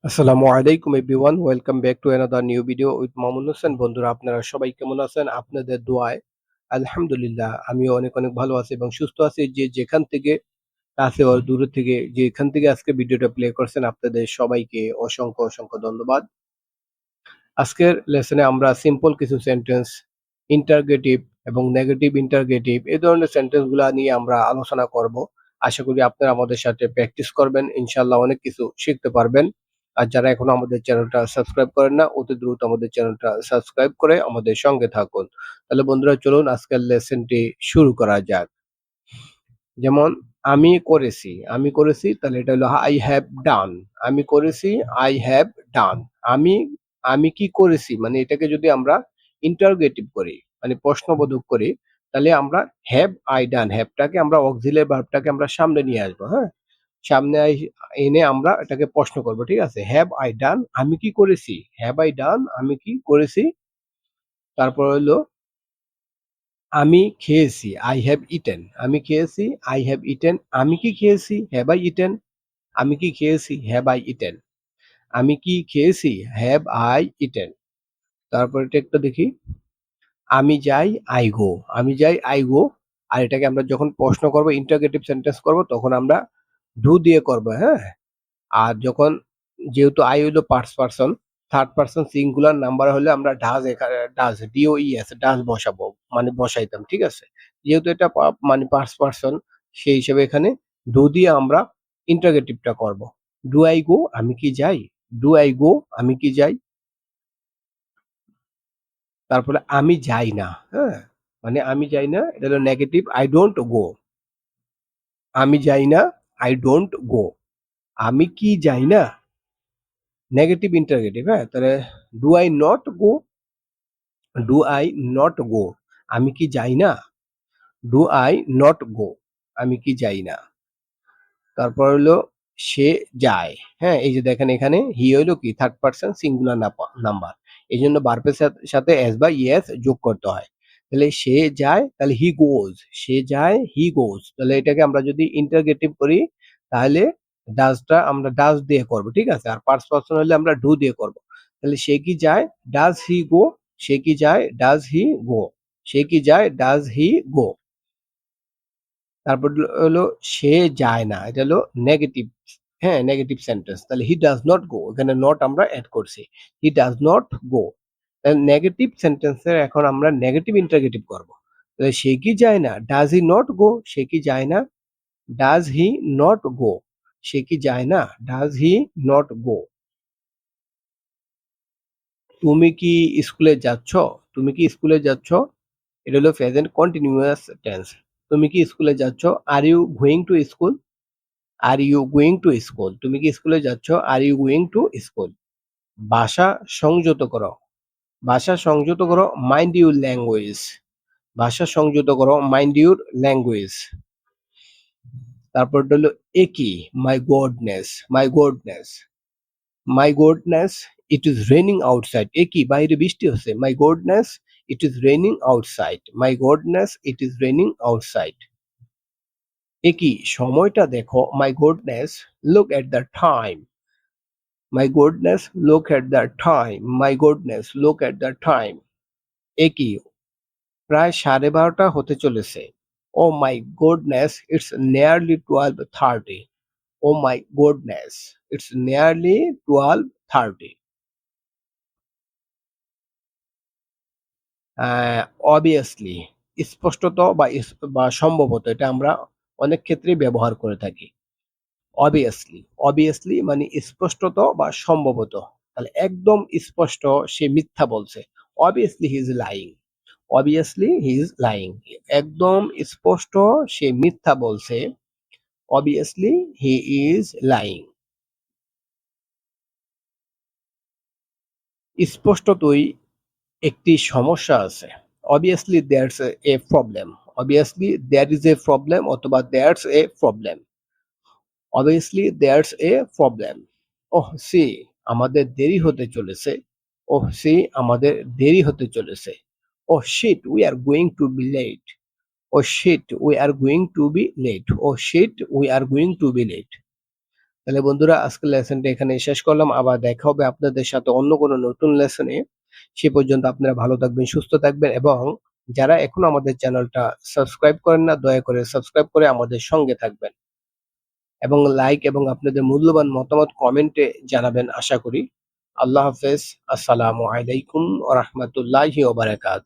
আসসালামু আলাইকুম everyone, welcome back to another new video with Mamun Hossain. বন্ধুরা, আপনারা সবাই কেমন আছেন? আপনাদের দোয়ায় আলহামদুলিল্লাহ আমিও অনেক অনেক ভালো আছি এবং সুস্থ আছি। যে যেখান থেকে, কাছে ও দূরে থেকে, যেখান থেকে আজকে ভিডিওটা প্লে করছেন, আপনাদের সবাইকে অসংখ্য অসংখ্য ধন্যবাদ। আজকের লেসনে আমরা সিম্পল কিছু সেন্টেন্স, ইন্টারগেটিভ এবং নেগেটিভ ইন্টারগেটিভ এই ধরনের সেন্টেন্স গুলা নিয়ে আমরা আলোচনা করব। আশা করি আপনারা আমাদের সাথে প্র্যাকটিস করবেন, ইনশাল্লাহ অনেক কিছু শিখতে পারবেন। আর যারা এখনো আমাদের চ্যানেলটা সাবস্ক্রাইব করেন না, অতি দ্রুত আমাদের চ্যানেলটা সাবস্ক্রাইব করে আমাদের সঙ্গে থাকুন। তাহলে বন্ধুরা, চলুন আজকের লেসনটি শুরু করা যাক। যেমন আমি করেছি, তাহলে এটা হলো আই হ্যাভ ডান। আমি করেছি, আই হ্যাভ ডান। আমি আমি কি করেছি, মানে এটাকে যদি আমরা ইন্টারোগেটিভ করি, মানে প্রশ্নবোধক করি, তাহলে আমরা হ্যাভ আই ডান, হ্যাভটাকে আমরা অক্সিলারি ভার্বটাকে আমরা সামনে নিয়ে আসবো। হ্যাঁ, সামনে এনে আমরা এটাকে প্রশ্ন করব, ঠিক আছে? হ্যাভ আই ডান, আমি কি করেছি, হ্যাভ আই ডান, আমি কি করেছি। তারপর হলো আমি খেয়েছি, আই হ্যাভ ইটেন। আমি খেয়েছি, আই হ্যাভ ইটেন। আমি কি খেয়েছি, হ্যাভ আই ইটেন। আমি কি খেয়েছি, হ্যাভ আই ইটেন। আমি কি খেয়েছি, হ্যাভ আই ইটেন। তারপর এটা একটা দেখি, আমি যাই, আই গো। আমি যাই, আই গো। আর এটাকে আমরা যখন প্রশ্ন করব, ইন্টারোগেটিভ সেন্টেন্স করব, তখন আমরা ডু দিয়ে করব। হ্যাঁ, আর যখন, যেহেতু আই হইলো first person, third person singular number হলে আমরা ডাজ, এখানে ডাজ, ডিওইএস, ডাজ বসাবো, মানে বসাইতাম, ঠিক আছে? যেহেতু এটা মানে ফার্স্ট পারসন, সেই হিসেবে এখানে ডু দিয়ে আমরা ইন্টারগেটিভটা করব। ডু আই গো, আমি কি যাই। ডু আই গো, আমি কি যাই। তারপরে আমি যাই না। হ্যাঁ, মানে আমি যাই না, এটা হলো নেগেটিভ, আই ডোন্ট গো। আমি যাই না, আই ডোন্ট গো। আমি কি যাই না, নেগেটিভ ইন্টারগেটিভ। হ্যাঁ, তাহলে do I not go. Do I not go, আমি কি যাই না। ডু আই নট গো, আমি কি যাই না। তারপর হলো সে যায়। হ্যাঁ, এই যে দেখেন এখানে হি হইলো কি থার্ড পারসন সিঙ্গুলার নাম্বার, এই জন্য ভার্বের সাথে এস বা ইয়েস যোগ করতে হয়। তাহলে সে যায়, তাহলে হি গোজ। সে যায়, হি গোজ। তাহলে এটাকে আমরা যদি ইন্টারগেটিভ করি, তাহলে ডাজটা আমরা ডাজ দিয়ে করব, ঠিক আছে? আর ফার্স্ট পারসন হলে আমরা ডু দিয়ে করব। তাহলে সে কি যায়, ডাজ হি গো। সে কি যায়, ডাজ হি গো। সে কি যায়, ডাজ হি গো। তারপর হলো সে যায় না, এটা হলো নেগেটিভ। হ্যাঁ, নেগেটিভ সেন্টেন্স। তাহলে হি ডাজ নট গো, এখানে নট আমরা অ্যাড করছি। He does not go. Negative সেন্টেন্সের এখন আমরা নেগেটিভ ইন্টারগেটিভ করব। তাহলে সে কি যায় না, ডাজ হি নট গো। সে কি যায় না, ডাজ হি নট গো। সে কি যায় না, ডাজ হি নট গো। তুমি কি স্কুলে যাচ্ছ। তুমি কি স্কুলে যাচ্ছ, এটা হলো প্রেজেন্ট কন্টিনিউয়াস টেন্স। তুমি কি স্কুলে যাচ্ছ, are you going to school. Are you going to school, তুমি কি স্কুলে যাচ্ছ, are you going to school. ভাষা সংযত করো। ভাষা সংযত করো, মাইন্ড ইউর ল্যাঙ্গুয়েজ। ভাষা সংযত করো, মাইন্ড ইউর ল্যাঙ্গুয়েজ। তারপর হলো একই, মাই goodness. My goodness, my goodness, it is raining outside. একই, বাইরে বৃষ্টি হচ্ছে। মাই goodness, it is raining outside. My goodness, it is raining outside. একই, সময়টা দেখো। মাই goodness, look at the time. My goodness, look at the time. My goodness, look at the time. একই, প্রায় 12:30 হতে চলেছে। Oh my goodness, it's nearly 12:30. Oh my goodness, it's nearly 12:30. Obviously, স্পষ্টত বা সম্ভবত, এটা আমরা অনেক ক্ষেত্রেই ব্যবহার করে থাকি। Obviously, obviously মানে স্পষ্টত বা সম্ভবত। তাহলে একদম স্পষ্ট সে মিথ্যা বলছে। Obviously he is lying. Obviously he is lying. একদম স্পষ্ট সে মিথ্যা বলছে। Obviously he is lying. স্পষ্টতই একটি সমস্যা আছে। Obviously there's a problem. Obviously there is a problem অথবা there's a problem. Obviously there's a problem. Oh see, আমাদের দেরি হতে চলেছে। ওহ সি, আমাদের দেরি হতে চলেছে। Oh shit, we are going to be late. Oh shit, we are going to be late. Oh shit, we are going to be late. তাহলে বন্ধুরা আজকের লেসনটা এখানেই শেষ করলাম। আবার দেখা হবে আপনাদের সাথে অন্য কোনো নতুন লেসনে। সে পর্যন্ত আপনারা ভালো থাকবেন, সুস্থ থাকবেন এবং যারা এখনো আমাদের চ্যানেলটা সাবস্ক্রাইব করেন না, দয়া করে সাবস্ক্রাইব করে আমাদের সঙ্গে থাকবেন এবং লাইক এবং আপনাদের মূল্যবান মতামত কমেন্টে জানাবেন আশা করি। আল্লাহ হাফেজ। আসসালামু আলাইকুম ওয়া রাহমাতুল্লাহি ওয়া বারাকাতুহু।